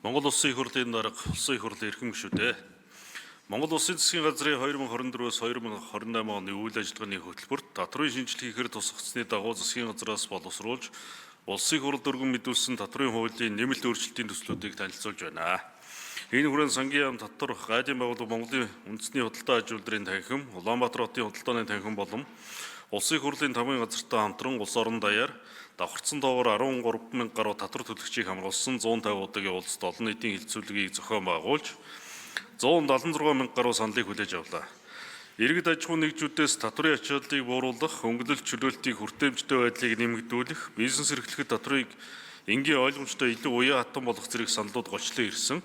Монгол Улсын их хурлын дарга Улсын их хурлын эрхэм гишүүдээ. Монгол Улсын засгийн газрын 2024-өөс 2028 оны үйл ажиллагааны хөтөлбөрт татврын шинжилгээ хийхээр тусгацсны дагуу засгийн газраас боловсруулж Улсын их хурл дөрвөн мэдүүлсэн татврын хуулийн нэмэлт өөрчлөлтийн төслүүдийг танилцуулж байна. Энэ хүрээнд сангийн яам татвар гайдын байгууллага Монголын үндэсний худалдаа аж үйлдвэрийн танхим, Улаанбаатар хотын худалдааны танхим болон Улсын их хурлын тамгын газартай хамтран улс орон даяар давхарцсан доогоор 13,000 гаруй татвар төлөгчийг хамруулсан 150 удаагийн уулзалт олон нийтийн хилцүүлгийг зохион байгуулж 176,000 гаруй саналыг хүлээж авлаа. Иргэд аж ахуйн нэгжүүдээс татврын ачааллыг бууруулах, хөнгөлөлт чөлөөлтийг хүртээмжтэй байдлыг нэмэгдүүлэх, бизнес эрхлэхэд татврыг энгийн ойлгомжтой илүү уян хатан болгох зэрэг саналууд голчлон ирсэн.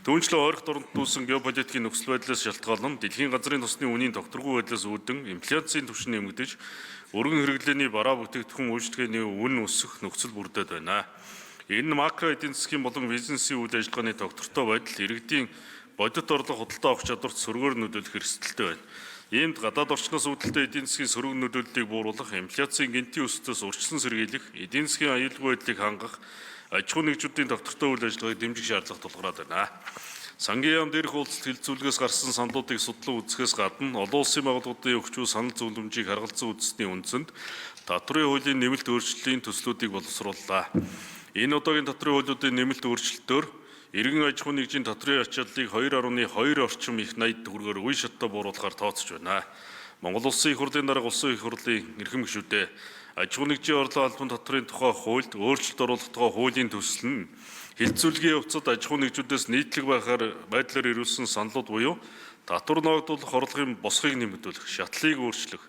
Түүнчлэн ойрох дорнод дүүсэн геополитикийн нөхцөл байдлаас шалтгаалan дэлхийн газрын тосны үнийн тогтворгүй байдлаас үүдэн инфляцийн түвшин нэмэгдэж, өргөн хэрэглээний бараа бүтээгдэхүүн үйлчлэгээний үн өсөх нөхцөл бүрдээд байна. Энэ макро эдийн засгийн болон бизнесийн үйл ажиллагааны тогтвортой байдал иргэдийн бодит орлого худалдаа авах чадварт сөргөөр нөлөөлөх эрсдэлтэй байна. Иймд гадаад орчноос үүдэлтэй эдийн засгийн сөрөг нөлөөллийг бууруулах, инфляцийн гинтийн өсөлтөөс урьдчилан сэргийлэх, эдийн засгийн аюулгүй байдлыг хангах, аж ахуйн нэгжүүдийн тогтвортой үйл ажиллагааг дэмжих шаардлага тулгараад байна. Сангийн яам дээрх уулзалт хилцүүлгээс гарсан саналуудыг судлан үзэхээс гадна олон улсын байгууллагуудын өгчүү санал зөвлөмжийг харгалзан үзсний үндсэнд татврын хуулийн нэмэлт өөрчлөлийн төслүүдийг боловсрууллаа. Энэ удаагийн татврын хуулиудын нэмэлт өөрчлөлтөөр иргэн аж ахуйн нэгжийн татврын ачааллыг 2.2 орчим их 80 төгрөгөөр үе шаттай бууруулахаар тооцож байна. Монгол Улсын их хурлын дарга Улсын их хурлын эрхэм гишүүдээ аж ахуйн нэгжийн орлого албан татврын тухай хуульд өөрчлөлт оруулах тухай хуулийн төсөл нь хилцүүлгийн явцад аж ахуйн нэгжүүдээс нийтлэг байдлаар ирүүлсэн саналууд буюу татвар ногдуулах орлогын босхийг нэмэгдүүлэх, шатлыг өөрчлөх,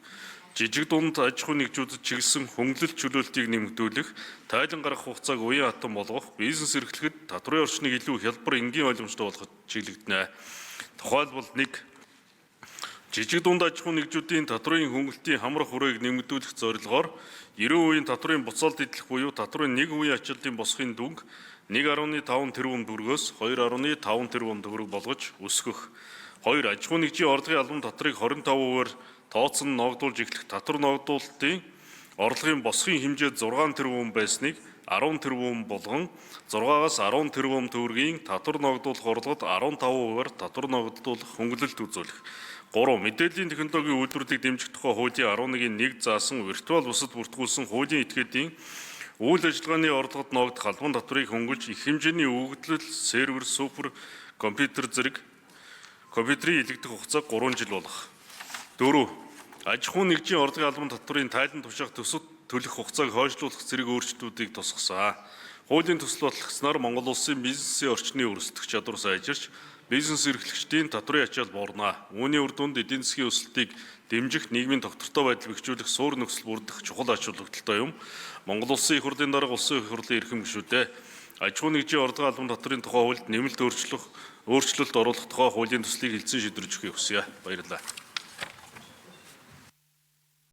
жижиг дунд аж ахуйн нэгжүүдэд чиглэсэн хөнгөлөлт чөлөөлтийг нэмэгдүүлэх, тайлан гарах хугацааг уян хатан болгох, бизнес эрхлэхэд татврын орчныг илүү хялбар энгийн ойлгомжтой болгоход чиглэгдэнэ. Тухайлбал 1. Жижиг дунд аж ахуйн нэгжүүдийн татврын хөнгөлтийн хамрах хүрээг нэмэгдүүлэх зорилгоор 90% татврын буцаалт идэх буюу татврын 1% ачааллын босхын дүнг 1.5 тэрбум төгрөгөөс 2.5 тэрбум төгрөг болгож өсгөх. 2. Аж ахуйн нэгжийн орлогын албан татрыг 25%-аар тооцон ногдуулж эхлэх татвар ногдуулалтын орлогын босхын хэмжээ 6 тэрбум байсныг 10 тэрбум болгон 6-аас 10 тэрбум төгрөгийн татвар ногдуулах орлогод 15%-аар татвар ногдуулах хөнгөлөлт үзүүлэх. 3. Мэдээллийн технологийн үйлдвэрлэлийг дэмжих тухай хуулийн 11-1 заасан виртуал бусад бүртгүүлсэн хуулийн этгээдийн үйл ажиллагааны орлогод ногдох албан татврыг хөнгөлж их хэмжээний өгөгдлөл, сервер, супер компьютер зэрэг компьютерийн илэгдэх хугацааг 3 жил болгох. 4. Аж ахуйн нэгжийн орлогын албан татврын тайлан тушаах төсөв төлөх хугацааг хойшлуулах зэрэг өөрчлөлтүүдийг тусгасан. Хуулийн төсөл батлагдсанаар Монгол Улсын бизнесийн орчны өрсөлдөх чадвар сайжирч, бизнес эрхлэгчдийн татврын ачаал буурна. Үүний үр дүнд эдийн засгийн өсөлтийг дэмжих, нийгмийн тогтвортой байдлыг бэхжүүлэх суурь нөхцөл бүрдэх чухал ач холбогдолтой юм. Монгол Улсын их хурлын дарга Улсын их хурлын эрхэм гишүүдээ аж ахуйн нэгжийн орлогын албан татврын тухай хуульд нэмэлт өөрчлөлт оруулах тухай хуулийн төслийг хэлсэн шийдвэрж өгөхийг хүсье. Баярлалаа.